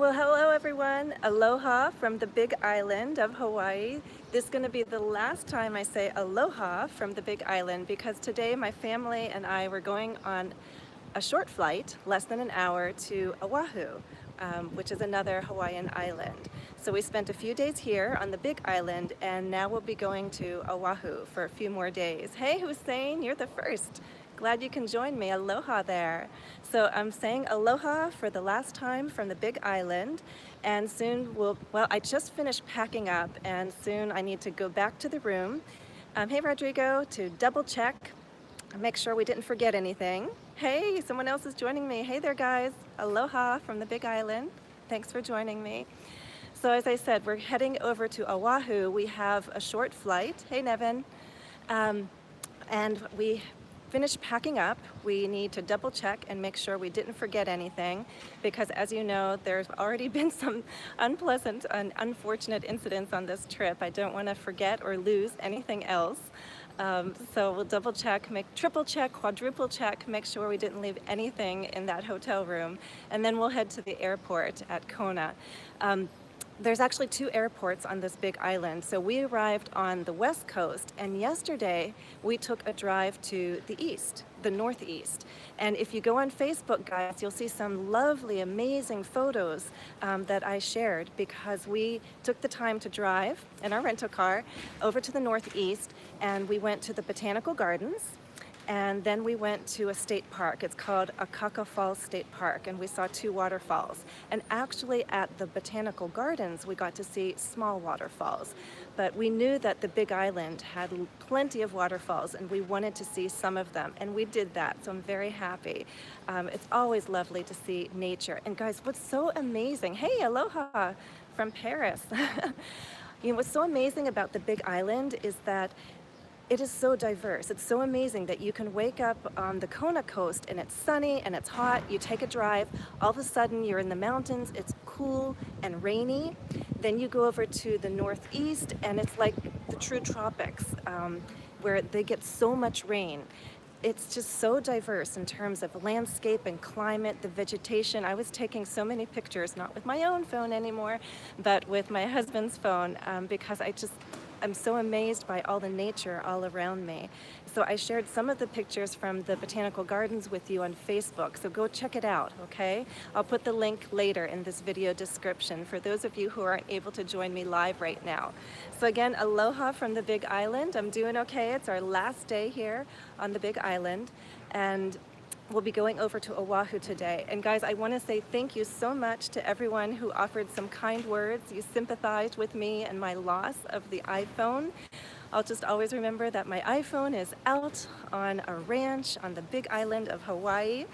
Well, hello everyone. Aloha from the Big Island of Hawaii. This is going to be the last time I say aloha from the Big Island because today my family and I were going on a short flight, less than an hour, to Oahu, which is another Hawaiian island. So we spent a few days here on the Big Island, and now we'll be going to Oahu for a few more days. Hey Hussein, you're the first. Glad you can join me. Aloha there. So I'm saying aloha for the last time from the Big Island, and soon well, I just finished packing up, and soon I need to go back to the room. Hey Rodrigo, to double check, make sure we didn't forget anything. Hey, someone else is joining me. Hey there guys. Aloha from the Big Island. Thanks for joining me. So as I said, we're heading over to Oahu. We have a short flight. Hey Nevin. And we finished packing up. We need to double check and make sure we didn't forget anything because as you know, there's already been some unpleasant and unfortunate incidents on this trip. I don't want to forget or lose anything else. So we'll double check, make triple check, quadruple check, make sure we didn't leave anything in that hotel room. And then we'll head to the airport at Kona. There's actually two airports on this big island. So we arrived on the west coast, and yesterday we took a drive to the east, the northeast. And if you go on Facebook, guys, you'll see some lovely, amazing photos that I shared because we took the time to drive in our rental car over to the northeast, and we went to the Botanical Gardens. And then we went to a state park. It's called Akaka Falls State Park, and we saw two waterfalls. And actually at the Botanical Gardens, we got to see small waterfalls. But we knew that the Big Island had plenty of waterfalls, and we wanted to see some of them, and we did that, so I'm very happy. It's always lovely to see nature. And guys, what's so amazing, hey, aloha from Paris. You know, what's so amazing about the Big Island is that it is so diverse. It's so amazing that you can wake up on the Kona coast and it's sunny and it's hot. You take a drive, all of a sudden you're in the mountains, it's cool and rainy. Then you go over to the northeast and it's like the true tropics where they get so much rain. It's just so diverse in terms of landscape and climate, the vegetation. I was taking so many pictures, not with my own phone anymore, but with my husband's phone because I'm so amazed by all the nature all around me. So I shared some of the pictures from the Botanical Gardens with you on Facebook, so go check it out, okay? I'll put the link later in this video description for those of you who aren't able to join me live right now. So again, aloha from the Big Island. I'm doing okay. It's our last day here on the Big Island, and we'll be going over to Oahu today. And guys, I want to say thank you so much to everyone who offered some kind words. You sympathized with me and my loss of the iPhone. I'll just always remember that my iPhone is out on a ranch on the Big Island of Hawaii.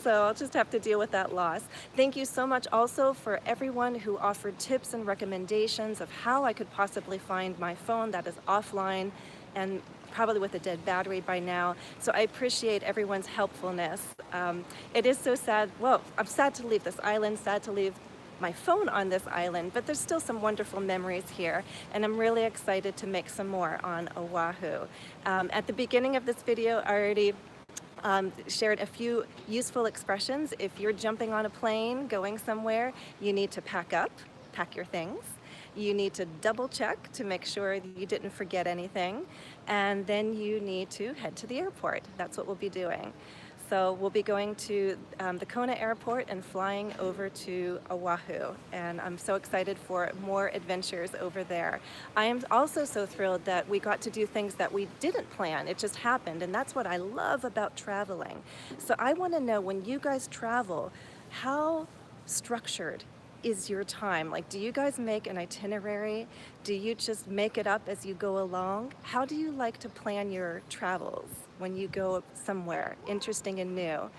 So I'll just have to deal with that loss. Thank you so much also for everyone who offered tips and recommendations of how I could possibly find my phone that is offline and probably with a dead battery by now. So I appreciate everyone's helpfulness. It is so sad. Well, I'm sad to leave this island, sad to leave my phone on this island, but there's still some wonderful memories here, and I'm really excited to make some more on Oahu. At the beginning of this video, I already shared a few useful expressions. If you're jumping on a plane, going somewhere, you need to pack up, pack your things. You need to double check to make sure you didn't forget anything. And then you need to head to the airport. That's what we'll be doing. So we'll be going to the Kona airport and flying over to Oahu. And I'm so excited for more adventures over there. I am also so thrilled that we got to do things that we didn't plan. It just happened. And that's what I love about traveling. So I want to know, when you guys travel, how structured is your time? Like, do you guys make an itinerary? Do you just make it up as you go along? How do you like to plan your travels when you go somewhere interesting and new?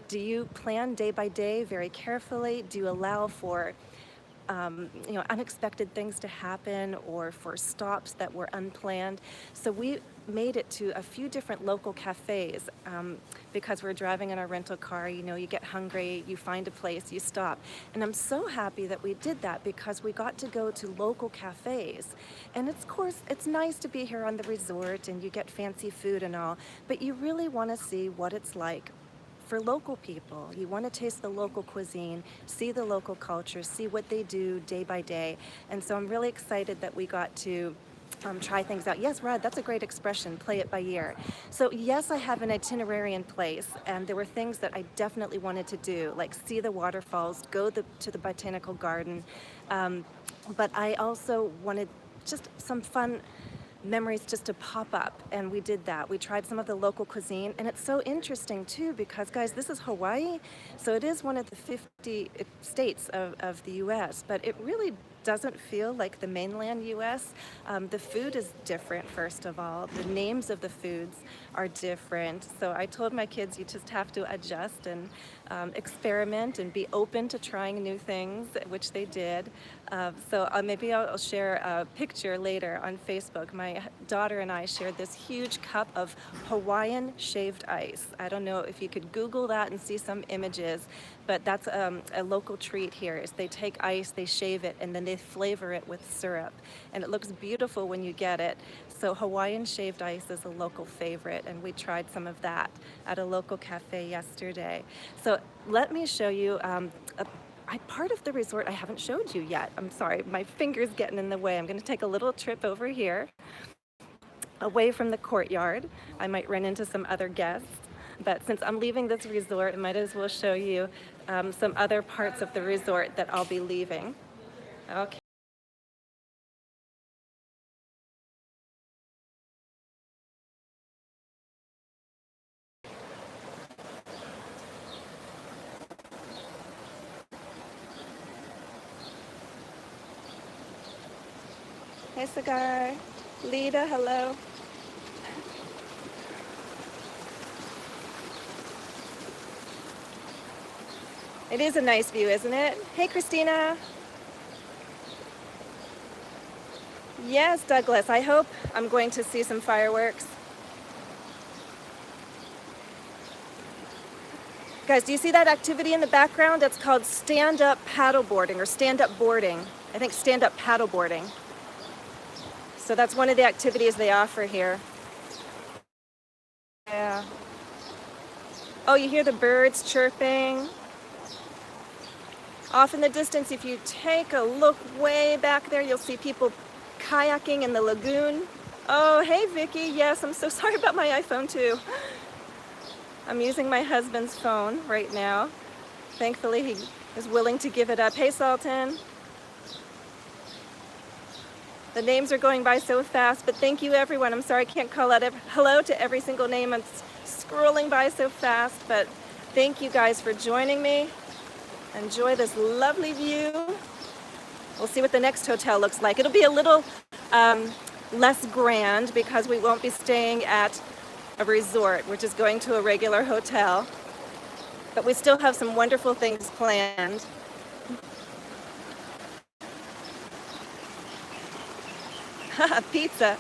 Do you plan day by day very carefully? Do you allow for unexpected things to happen or for stops that were unplanned? So we made it to a few different local cafes because we're driving in our rental car. You know, you get hungry, you find a place, you stop. And I'm so happy that we did that because we got to go to local cafes. And of course, it's nice to be here on the resort and you get fancy food and all, but you really want to see what it's like for local people. You want to taste the local cuisine, see the local culture, see what they do day by day. And so I'm really excited that we got to try things out. Yes, Rod, that's a great expression, play it by ear. So yes, I have an itinerary in place, and there were things that I definitely wanted to do, like see the waterfalls, go to the botanical garden, but I also wanted just some fun memories just to pop up, and we did that. We tried some of the local cuisine, and it's so interesting too because, guys, this is Hawaii, so it is one of the 50 states of the US, but it really doesn't feel like the mainland US. The food is different, first of all. The names of the foods are different. So I told my kids, you just have to adjust and experiment and be open to trying new things, which they did. So maybe I'll share a picture later on Facebook. My daughter and I shared this huge cup of Hawaiian shaved ice. I don't know if you could Google that and see some images, but that's a local treat here. Is they take ice, they shave it, and then they flavor it with syrup. And it looks beautiful when you get it. So Hawaiian shaved ice is a local favorite, and we tried some of that at a local cafe yesterday. So let me show you part of the resort I haven't showed you yet. I'm sorry, my finger's getting in the way. I'm gonna take a little trip over here, away from the courtyard. I might run into some other guests, but since I'm leaving this resort, I might as well show you some other parts of the resort that I'll be leaving. Okay. Hey, Sagar. Lita, hello. It is a nice view, isn't it? Hey, Christina. Yes, Douglas, I hope I'm going to see some fireworks. Guys, do you see that activity in the background? It's called stand-up paddleboarding or stand-up boarding. I think stand-up paddleboarding. So that's one of the activities they offer here. Yeah. Oh, you hear the birds chirping. Off in the distance, if you take a look way back there, you'll see people kayaking in the lagoon. Oh, hey, Vicky. Yes, I'm so sorry about my iPhone too. I'm using my husband's phone right now. Thankfully, he is willing to give it up. Hey, Sultan. The names are going by so fast, but thank you, everyone. I'm sorry I can't call out hello to every single name. I'm scrolling by so fast, but thank you guys for joining me. Enjoy this lovely view. We'll see what the next hotel looks like. It'll be a little less grand because we won't be staying at a resort. We're just going to a regular hotel. But we still have some wonderful things planned. Pizza.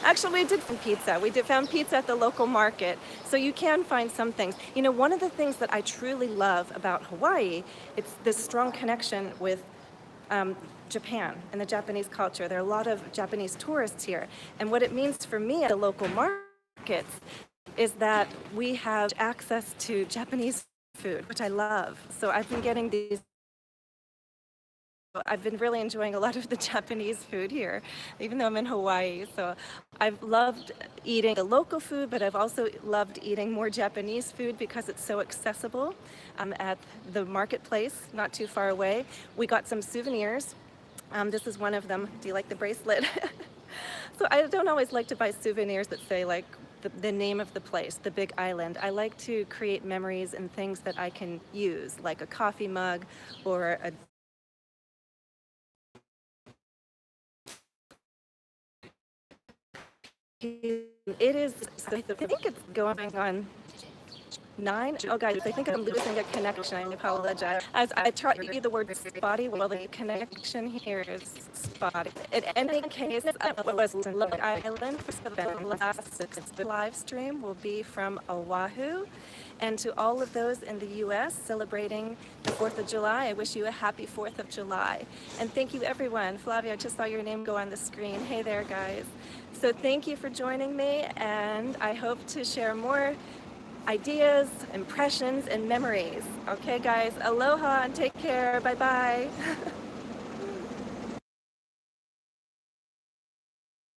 Actually, we did find pizza. We found pizza at the local market. So you can find some things. You know, one of the things that I truly love about Hawaii, it's this strong connection with Japan and the Japanese culture. There are a lot of Japanese tourists here. And what it means for me at the local markets is that we have access to Japanese food, which I love. So I've been getting these. I've been really enjoying a lot of the Japanese food here, even though I'm in Hawaii. So I've loved eating the local food, but I've also loved eating more Japanese food because it's so accessible at the marketplace, not too far away. We got some souvenirs. This is one of them. Do you like the bracelet? So I don't always like to buy souvenirs that say like the name of the place, the Big Island. I like to create memories and things that I can use, like a coffee mug or a It is, I think it's going on 9. Oh, guys, I think I'm losing a connection. I apologize. As I taught you the word spotty, well, the connection here is spotty. In any case, what was Long Island for the last 6 live stream will be from Oahu. And to all of those in the U.S. celebrating the 4th of July, I wish you a happy 4th of July. And thank you, everyone. Flavia, I just saw your name go on the screen. Hey there, guys. So thank you for joining me, and I hope to share more ideas, impressions, and memories. Okay guys, aloha and take care. Bye bye.